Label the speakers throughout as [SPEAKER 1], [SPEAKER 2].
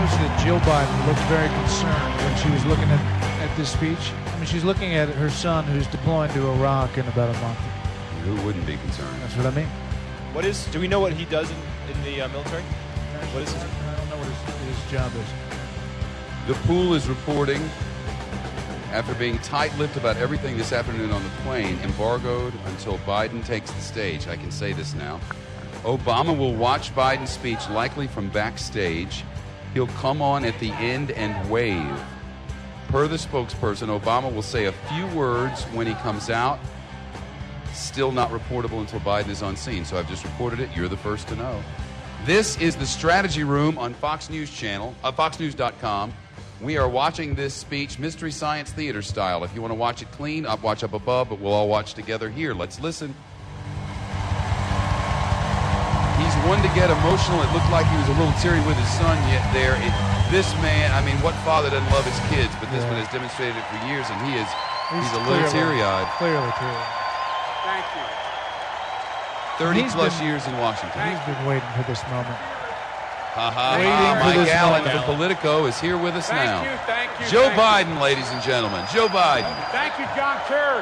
[SPEAKER 1] noticed that Jill Biden looked very concerned when she was looking at this speech. I mean, she's looking at her son who's deploying to Iraq in about a month.
[SPEAKER 2] Who wouldn't be concerned?
[SPEAKER 1] That's what I mean.
[SPEAKER 3] Do we know what he does in the military? What is his?
[SPEAKER 1] I don't know what his job is.
[SPEAKER 2] The Pool is reporting, after being tight-lipped about everything this afternoon on the plane, embargoed until Biden takes the stage. I can say this now. Obama will watch Biden's speech, likely from backstage. He'll come on at the end and wave. Per the spokesperson, Obama will say a few words when he comes out. Still not reportable until Biden is on scene. So I've just reported it. You're the first to know. This is the Strategy Room on Fox News channel, foxnews.com. We are watching this speech Mystery Science Theater style. If you want to watch it clean, I'll watch up above, but we'll all watch together here. Let's listen. He's one to get emotional. It looked like he was a little teary with his son yet there. This man, I mean, what father doesn't love his kids? But this one has demonstrated it for years, and he's a little teary-eyed.
[SPEAKER 1] Clearly teary-eyed.
[SPEAKER 4] Thank you.
[SPEAKER 2] 30-plus years in Washington.
[SPEAKER 1] He's been waiting for this moment.
[SPEAKER 2] Mike Allen from Politico is here with us now.
[SPEAKER 4] Thank you.
[SPEAKER 2] Joe Biden, ladies and gentlemen. Joe Biden.
[SPEAKER 4] Thank you, John Kerry.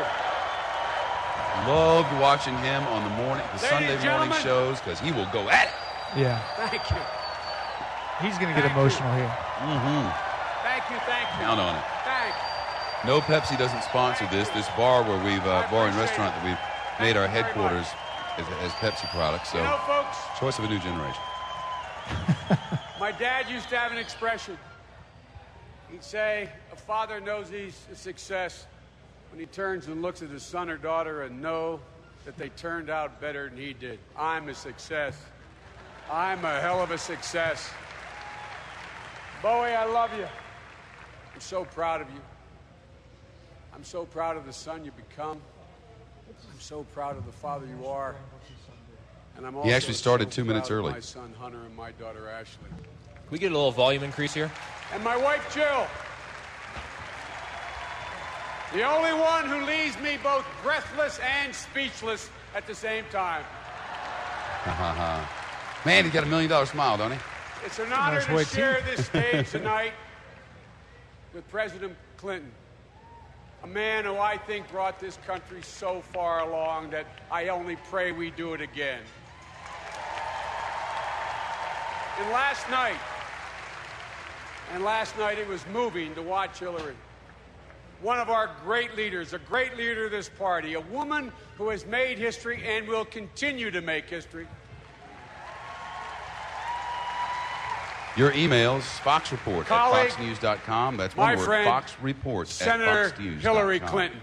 [SPEAKER 2] Loved watching him on the Sunday morning shows because he will go at it.
[SPEAKER 1] Yeah.
[SPEAKER 4] Thank you.
[SPEAKER 1] He's going to get emotional here.
[SPEAKER 4] Thank you.
[SPEAKER 2] Count on it.
[SPEAKER 4] Thanks.
[SPEAKER 2] No, Pepsi doesn't sponsor this. This bar where bar and restaurant that we've made our headquarters as Pepsi products. So,
[SPEAKER 4] folks,
[SPEAKER 2] choice of a new generation.
[SPEAKER 4] my dad used to have an expression. He'd say, a father knows he's a success when he turns and looks at his son or daughter and know that they turned out better than he did. I'm a success. I'm a hell of a success. Bowie, I love you. I'm so proud of you. I'm so proud of the son you become. I'm so proud of the father you are. And I'm also
[SPEAKER 2] He actually started
[SPEAKER 4] so
[SPEAKER 2] 2 minutes
[SPEAKER 4] proud of
[SPEAKER 2] early.
[SPEAKER 4] my son Hunter and my daughter Ashley.
[SPEAKER 3] Can we get a little volume increase here?
[SPEAKER 4] And my wife Jill. The only one who leaves me both breathless and speechless at the same time.
[SPEAKER 2] Man, he's got $1 million smile, don't he?
[SPEAKER 4] It's an honor to share this stage tonight with President Clinton, a man who I think brought this country so far along that I only pray we do it again. And last night it was moving to watch Hillary, one of our great leaders, a great leader of this party, a woman who has made history and will continue to make history.
[SPEAKER 2] Your emails, Fox Report
[SPEAKER 4] Colleague,
[SPEAKER 2] at foxnews.com. That's one word,
[SPEAKER 4] friend,
[SPEAKER 2] Fox Report
[SPEAKER 4] Senator
[SPEAKER 2] at foxnews.com.
[SPEAKER 4] Hillary Clinton.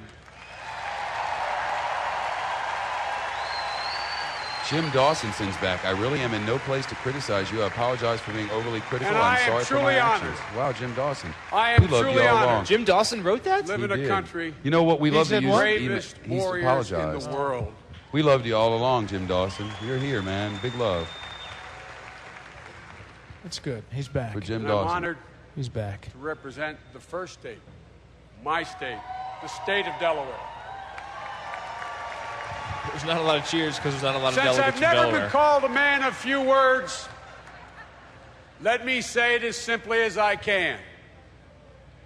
[SPEAKER 2] Jim Dawson sends back, I really am in no place to criticize you. I apologize for being overly critical.
[SPEAKER 4] And
[SPEAKER 2] I'm
[SPEAKER 4] I am
[SPEAKER 2] sorry for my
[SPEAKER 4] truly
[SPEAKER 2] actions.
[SPEAKER 4] honored.
[SPEAKER 2] Wow, Jim Dawson.
[SPEAKER 4] I am
[SPEAKER 2] we loved
[SPEAKER 4] truly
[SPEAKER 2] you all
[SPEAKER 4] honored.
[SPEAKER 2] along.
[SPEAKER 3] Jim Dawson wrote that?
[SPEAKER 4] Live in a
[SPEAKER 2] He did.
[SPEAKER 4] country.
[SPEAKER 2] You know what? We love to
[SPEAKER 1] said
[SPEAKER 2] use
[SPEAKER 1] what?
[SPEAKER 4] Bravest
[SPEAKER 2] He's
[SPEAKER 4] warriors
[SPEAKER 2] apologized.
[SPEAKER 4] in the world.
[SPEAKER 2] We loved you all along, Jim Dawson. You're here, man. Big love
[SPEAKER 1] It's good. He's back.
[SPEAKER 2] for Jim
[SPEAKER 4] And
[SPEAKER 2] Dawson.
[SPEAKER 4] I'm honored
[SPEAKER 1] He's back.
[SPEAKER 4] to represent the first state, my state, the state of Delaware.
[SPEAKER 3] There's not a lot of cheers because there's not a lot of
[SPEAKER 4] Since
[SPEAKER 3] delegates
[SPEAKER 4] I've
[SPEAKER 3] from
[SPEAKER 4] never
[SPEAKER 3] Delaware.
[SPEAKER 4] been called a man of few words, let me say it as simply as I can.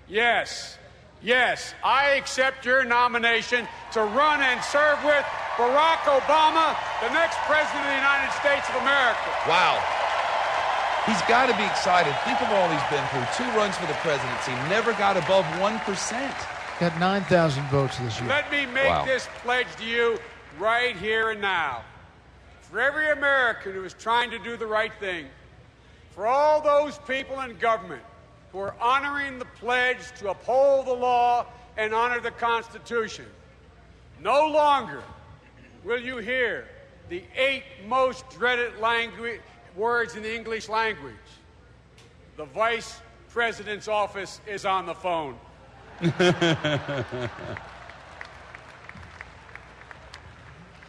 [SPEAKER 4] Yes, I accept your nomination to run and serve with Barack Obama, the next president of the United States of America.
[SPEAKER 2] Wow. He's got to be excited. Think of all he's been through. 2 runs for the presidency. Never got above 1%.
[SPEAKER 1] Got 9,000 votes this year.
[SPEAKER 4] Let me make this pledge to you right here and now. For every American who is trying to do the right thing, for all those people in government who are honoring the pledge to uphold the law and honor the Constitution, no longer will you hear the 8 most dreaded words in the English language. The Vice President's office is on the phone.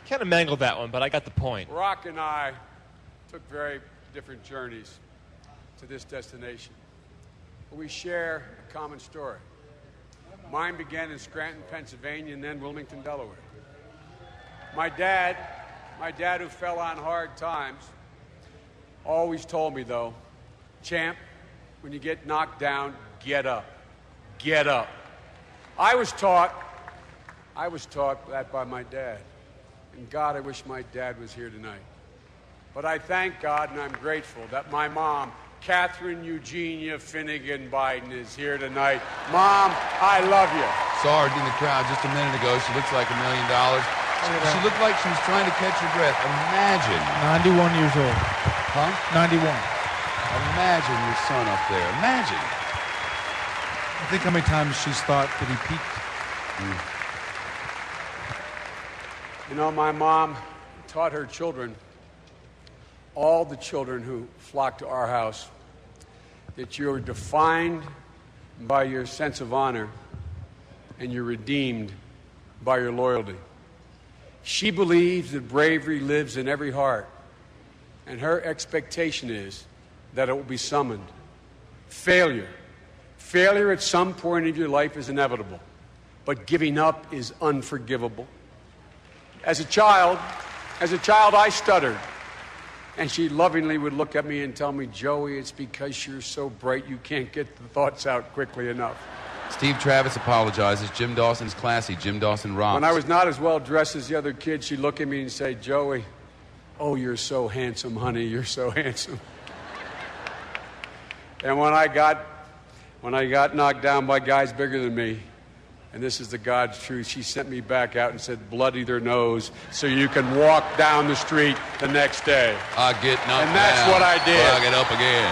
[SPEAKER 3] Kind of mangled that one, but I got the point.
[SPEAKER 4] Barack and I took very different journeys to this destination, but we share a common story. Mine began in Scranton, Pennsylvania, and then Wilmington, Delaware. My dad who fell on hard times, always told me, though, champ, when you get knocked down, get up. Get up. I was taught that by my dad. And God, I wish my dad was here tonight. But I thank God and I'm grateful that my mom, Catherine Eugenia Finnegan Biden, is here tonight. Mom, I love you.
[SPEAKER 2] Saw her in the crowd just a minute ago. She looks like $1 million. She looked like she was trying to catch her breath. Imagine.
[SPEAKER 1] 91 years old.
[SPEAKER 2] Huh?
[SPEAKER 1] 91.
[SPEAKER 2] Imagine your son up there. Imagine.
[SPEAKER 5] I think how many times she's thought that he peaked.
[SPEAKER 4] You know, my mom taught her children, all the children who flock to our house, that you're defined by your sense of honor and you're redeemed by your loyalty. She believes that bravery lives in every heart, and her expectation is that it will be summoned. Failure at some point of your life is inevitable, but giving up is unforgivable. As a child, I stuttered, and she lovingly would look at me and tell me, Joey, it's because you're so bright you can't get the thoughts out quickly enough.
[SPEAKER 2] Steve Travis apologizes. Jim Dawson's classy. Jim Dawson rocks.
[SPEAKER 4] When I was not as well dressed as the other kids, she'd look at me and say, Joey, oh, you're so handsome, honey, you're so handsome. And when I got knocked down by guys bigger than me, and this is the God's truth, she sent me back out and said, bloody their nose so you can walk down the street the next day.
[SPEAKER 2] I get knocked down.
[SPEAKER 4] And that's what I did.
[SPEAKER 2] But I get up again.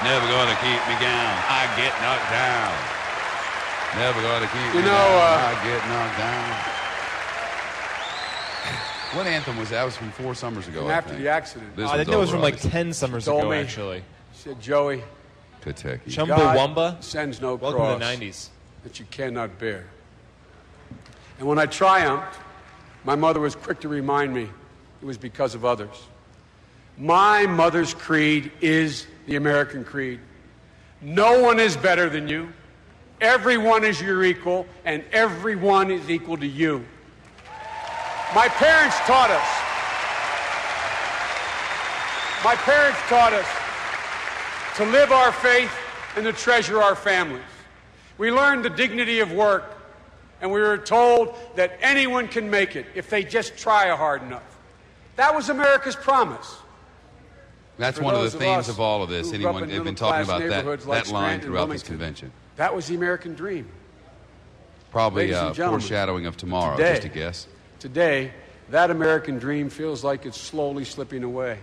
[SPEAKER 2] Never going to keep me down. I get knocked down. Never going to keep me down. I get knocked down. What anthem was that? That was from 4 summers ago,
[SPEAKER 4] and after the accident.
[SPEAKER 3] I think that was from like 10 summers ago, actually.
[SPEAKER 4] She said, Joey,
[SPEAKER 2] Kentucky.
[SPEAKER 3] Chumbawamba
[SPEAKER 4] sends no
[SPEAKER 3] Welcome
[SPEAKER 4] cross
[SPEAKER 3] to the 90s.
[SPEAKER 4] that you cannot bear. And when I triumphed, my mother was quick to remind me it was because of others. My mother's creed is the American creed. No one is better than you. Everyone is your equal, and everyone is equal to you. My parents taught us to live our faith and to treasure our families. We learned the dignity of work, and we were told that anyone can make it if they just try hard enough. That was America's promise.
[SPEAKER 2] That's one of the themes of all of this. They've been talking about that line throughout this convention.
[SPEAKER 4] That was the American dream.
[SPEAKER 2] Probably foreshadowing of tomorrow, just a guess.
[SPEAKER 4] Today, that American dream feels like it's slowly slipping away.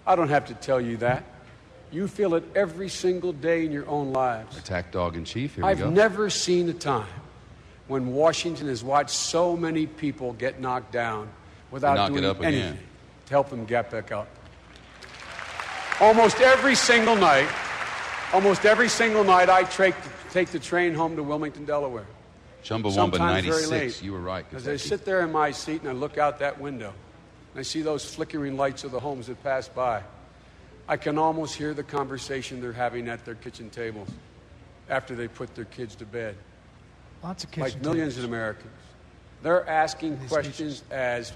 [SPEAKER 4] I don't have to tell you that. You feel it every single day in your own lives.
[SPEAKER 2] Attack dog in chief, here we go.
[SPEAKER 4] I've never seen a time when Washington has watched so many people get knocked down without doing anything to help them get back up. Almost every single night, I take the train home to Wilmington, Delaware.
[SPEAKER 2] Chumbawamba 96, you were right.
[SPEAKER 4] As I sit there in my seat and I look out that window, and I see those flickering lights of the homes that pass by, I can almost hear the conversation they're having at their kitchen tables after they put their kids to bed.
[SPEAKER 1] Lots of kitchen
[SPEAKER 4] like millions of Americans. They're asking questions as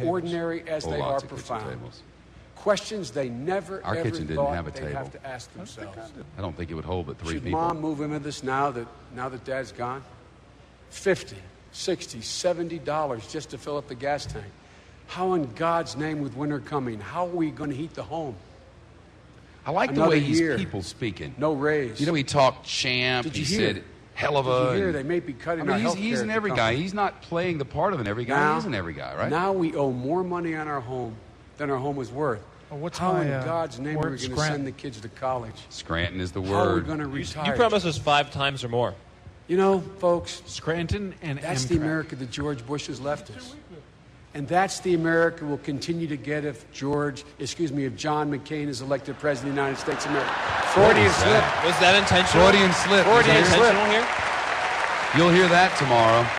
[SPEAKER 4] ordinary as they are profound. Questions they never
[SPEAKER 2] Our
[SPEAKER 4] ever
[SPEAKER 2] kitchen didn't
[SPEAKER 4] thought
[SPEAKER 2] have a
[SPEAKER 4] they'd
[SPEAKER 2] table.
[SPEAKER 4] have to ask themselves.
[SPEAKER 2] I don't think it would hold but 3
[SPEAKER 4] Should
[SPEAKER 2] people.
[SPEAKER 4] Mom move into this now that Dad's gone? $50, $60, $70 just to fill up the gas tank. How in God's name, with winter coming, how are we going to heat the home?
[SPEAKER 2] I like the way he's people speaking.
[SPEAKER 4] No raise.
[SPEAKER 2] You know, he talked champ. He said hell of a.
[SPEAKER 4] Did you hear? They may be cutting our health care.
[SPEAKER 2] He's an every guy. He's not playing the part of an every guy. He is an every guy, right?
[SPEAKER 4] Now we owe more money on our home than our home is worth. How in God's name are we going to send the kids to college?
[SPEAKER 2] Scranton is the word.
[SPEAKER 4] How are we going to retire?
[SPEAKER 3] You promised us 5 times or more.
[SPEAKER 4] You know, folks,
[SPEAKER 5] Scranton and
[SPEAKER 4] that's
[SPEAKER 5] Amtrak.
[SPEAKER 4] the America that George Bush has left us. And that's the America we'll continue to get if John McCain is elected President of the United States of America. Freudian slip.
[SPEAKER 3] Was that intentional?
[SPEAKER 2] Freudian slip.
[SPEAKER 3] Was that intentional here?
[SPEAKER 2] You'll hear that tomorrow.